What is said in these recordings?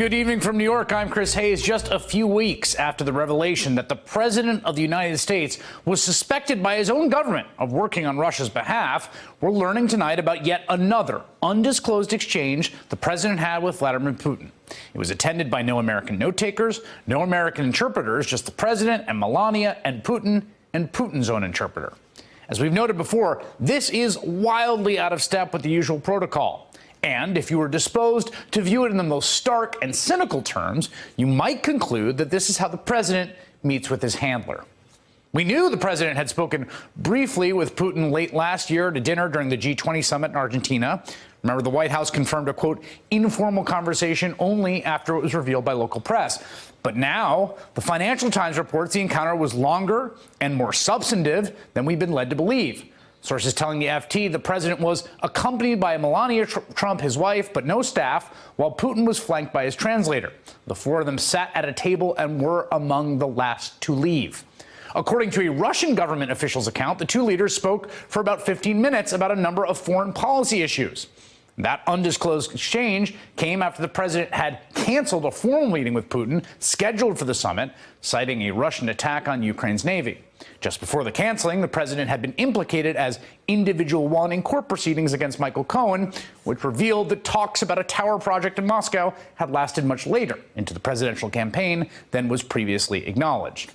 Good evening from New York. I'm Chris Hayes. Just a few weeks after the revelation that the President of the United States was suspected by his own government of working on Russia's behalf, we're learning tonight about yet another undisclosed exchange the President had with Vladimir Putin. It was attended by no American note-takers, no American interpreters, just the President and Melania and Putin's own interpreter. As we've noted before, this is wildly out of step with the usual protocol. And if you were disposed to view it in the most stark and cynical terms, you might conclude that this is how the president meets with his handler. We knew the president had spoken briefly with Putin late last year at a dinner during the G20 summit in Argentina. Remember, the White House confirmed a, quote, informal conversation only after it was revealed by local press. But now, the Financial Times reports the encounter was longer and more substantive than we've been led to believe. Sources telling the FT the president was accompanied by Melania Trump, his wife, but no staff, while Putin was flanked by his translator. The four of them sat at a table and were among the last to leave. According to a Russian government official's account, the two leaders spoke for about 15 minutes about a number of foreign policy issues. That undisclosed exchange came after the president had canceled a formal meeting with Putin scheduled for the summit, citing a Russian attack on Ukraine's navy. Just before the canceling, the president had been implicated as individual one in court proceedings against Michael Cohen, which revealed that talks about a tower project in Moscow had lasted much later into the presidential campaign than was previously acknowledged.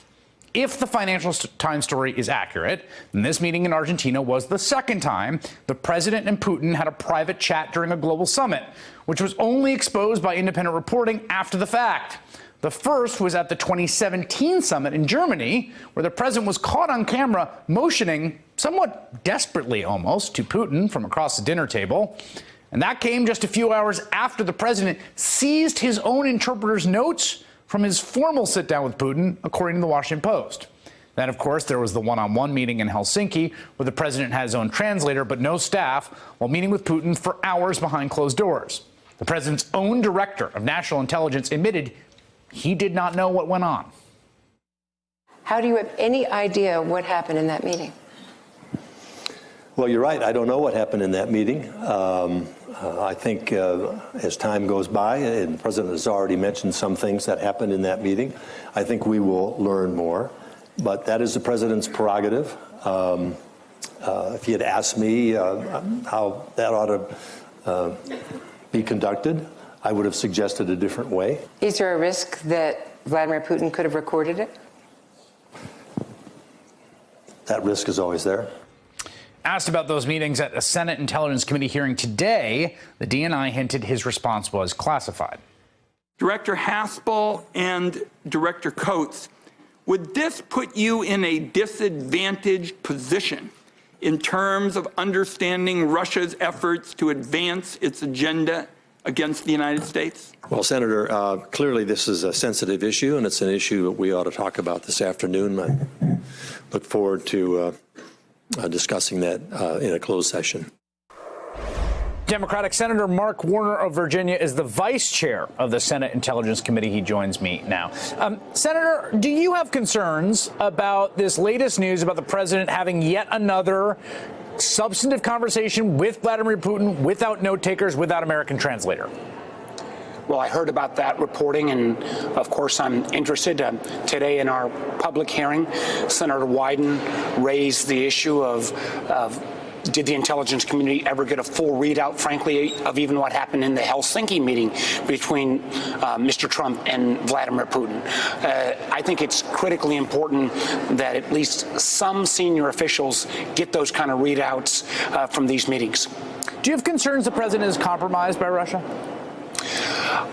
If the Financial Times story is accurate, then this meeting in Argentina was the second time the president and Putin had a private chat during a global summit, which was only exposed by independent reporting after the fact. The first was at the 2017 summit in Germany, where the president was caught on camera motioning, somewhat desperately almost, to Putin from across the dinner table. And that came just a few hours after the president seized his own interpreter's notes from his formal sit-down with Putin, according to the Washington Post. Then, of course, there was the one-on-one meeting in Helsinki, where the president had his own translator but no staff, while meeting with Putin for hours behind closed doors. The president's own director of national intelligence admitted he did not know what went on. How do you have any idea what happened in that meeting? Well, you're right. I don't know what happened in that meeting. I think as time goes by, and the president has already mentioned some things that happened in that meeting, I think we will learn more. But that is the president's prerogative. If he had asked me how that ought to be conducted, I would have suggested a different way. Is there a risk that Vladimir Putin could have recorded it? That risk is always there. Asked about those meetings at a Senate Intelligence Committee hearing today, the DNI hinted his response was classified. Director Haspel and Director Coates, would this put you in a disadvantaged position in terms of understanding Russia's efforts to advance its agenda against the United States? Well, Senator, clearly this is a sensitive issue, and it's an issue that we ought to talk about this afternoon. I look forward to discussing that in a closed session. Democratic Senator Mark Warner of Virginia is the vice chair of the Senate Intelligence Committee. He joins me now. Senator, do you have concerns about this latest news about the president having yet another substantive conversation with Vladimir Putin without note takers, without American translator? Well, I heard about that reporting, and of course I'm interested. Today in our public hearing, Senator Wyden raised the issue of did the intelligence community ever get a full readout, frankly, of even what happened in the Helsinki meeting between Mr. Trump and Vladimir Putin? I think it's critically important that at least some senior officials get those kind of readouts from these meetings. Do you have concerns the president is compromised by Russia?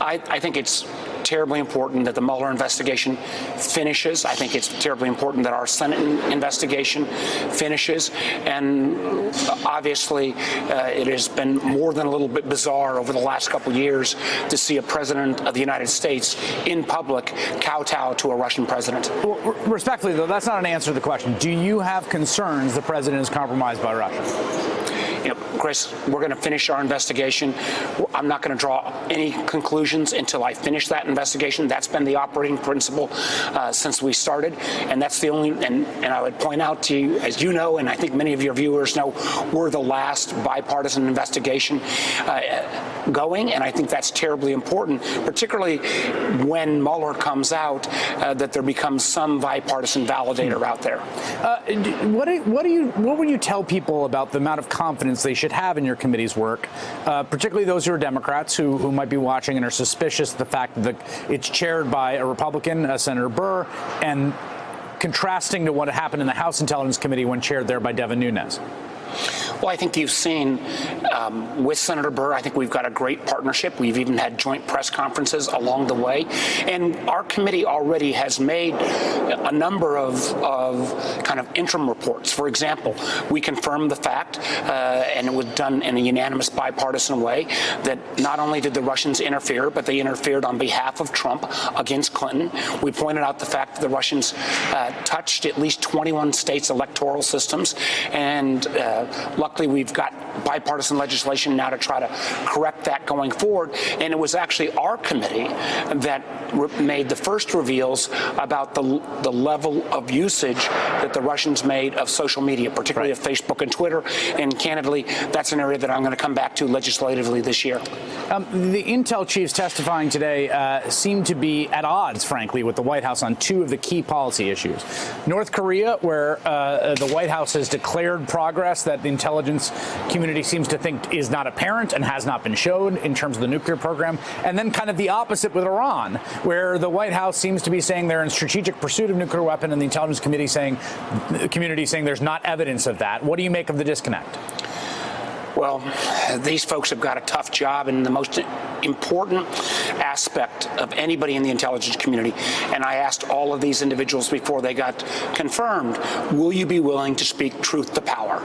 I think it's terribly important that the Mueller investigation finishes. I think it's terribly important that our Senate investigation finishes. And obviously, it has been more than a little bit bizarre over the last couple of years to see a president of the United States in public kowtow to a Russian president. Well, respectfully, though, that's not an answer to the question. Do you have concerns the president is compromised by Russia? Chris, we're going to finish our investigation. I'm not going to draw any conclusions until I finish that investigation. That's been the operating principle since we started, and that's the only. And I would point out to you, as you know, and I think many of your viewers know, we're the last bipartisan investigation going, and I think that's terribly important, particularly when Mueller comes out, that there becomes some bipartisan validator out there. What would you tell people about the amount of confidence they should have in your committee's work, particularly those who are Democrats who might be watching and are suspicious of the fact that it's chaired by a Republican, Senator Burr, and contrasting to what happened in the House Intelligence Committee when chaired there by Devin Nunes? Well, I think you've seen with Senator Burr, I think we've got a great partnership. We've even had joint press conferences along the way. And our committee already has made a number of kind of interim reports. For example, we confirmed the fact, and it was done in a unanimous bipartisan way, that not only did the Russians interfere, but they interfered on behalf of Trump against Clinton. We pointed out the fact that the Russians touched at least 21 states' electoral systems, and luckily, we've got bipartisan legislation now to try to correct that going forward. And it was actually our committee that made the first reveals about the level of usage that the Russians made of social media, particularly of Facebook and Twitter. And candidly, that's an area that I'm going to come back to legislatively this year. The intel chiefs testifying today seem to be at odds, frankly, with the White House on two of the key policy issues. North Korea, where the White House has declared progress that the intelligence community seems to think is not apparent and has not been shown in terms of the nuclear program. And then kind of the opposite with Iran, where the White House seems to be saying they're in strategic pursuit of nuclear weapon, and the intelligence community saying there's not evidence of that. What do you make of the disconnect? Well, these folks have got a tough job, and the most important aspect of anybody in the intelligence community, and I asked all of these individuals before they got confirmed, will you be willing to speak truth to power?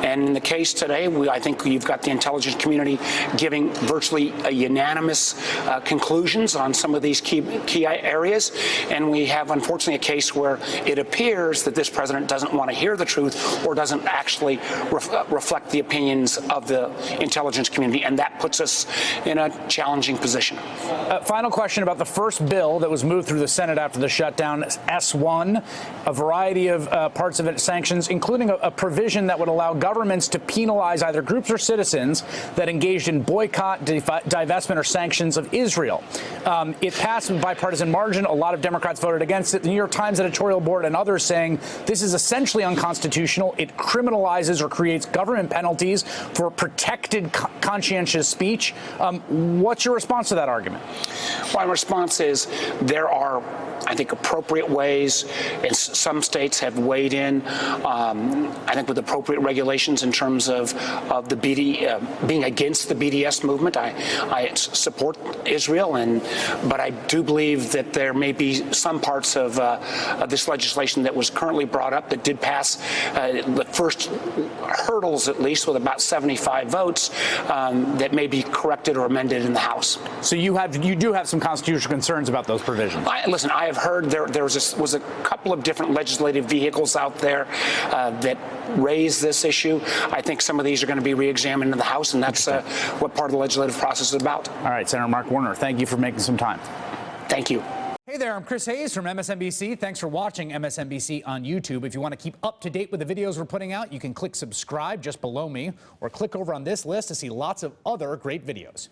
And in the case today, I think you've got the intelligence community giving virtually unanimous conclusions on some of these key areas, and we have, unfortunately, a case where it appears that this president doesn't want to hear the truth or doesn't actually reflect the opinions of the intelligence community, and that puts us in a challenging position. Final question about the first bill that was moved through the Senate after the shutdown, S1, a variety of parts of it sanctions, including a provision that would allow governments to penalize either groups or citizens that engaged in boycott, divestment, or sanctions of Israel. It passed with bipartisan margin. A lot of Democrats voted against it. The New York Times editorial board and others saying this is essentially unconstitutional. It criminalizes or creates government penalties for protected conscientious speech. What's your response to that argument? My response is there are, I think, appropriate ways, and some states have weighed in, I think, with appropriate regulations in terms of the being against the BDS movement. I support Israel, but I do believe that there may be some parts of this legislation that was currently brought up that did pass the first hurdles, at least, with about 75 votes, that may be corrected or amended in the House. So you do have some constitutional concerns about those provisions? Listen, I have heard there was a couple of different legislative vehicles out there that raise this issue. I think some of these are going to be re-examined in the House, and that's what part of the legislative process is about. All right, Senator Mark Warner, thank you for making some time. Thank you. Hey there, I'm Chris Hayes from MSNBC. Thanks for watching MSNBC on YouTube. If you want to keep up to date with the videos we're putting out, you can click subscribe just below me, or click over on this list to see lots of other great videos.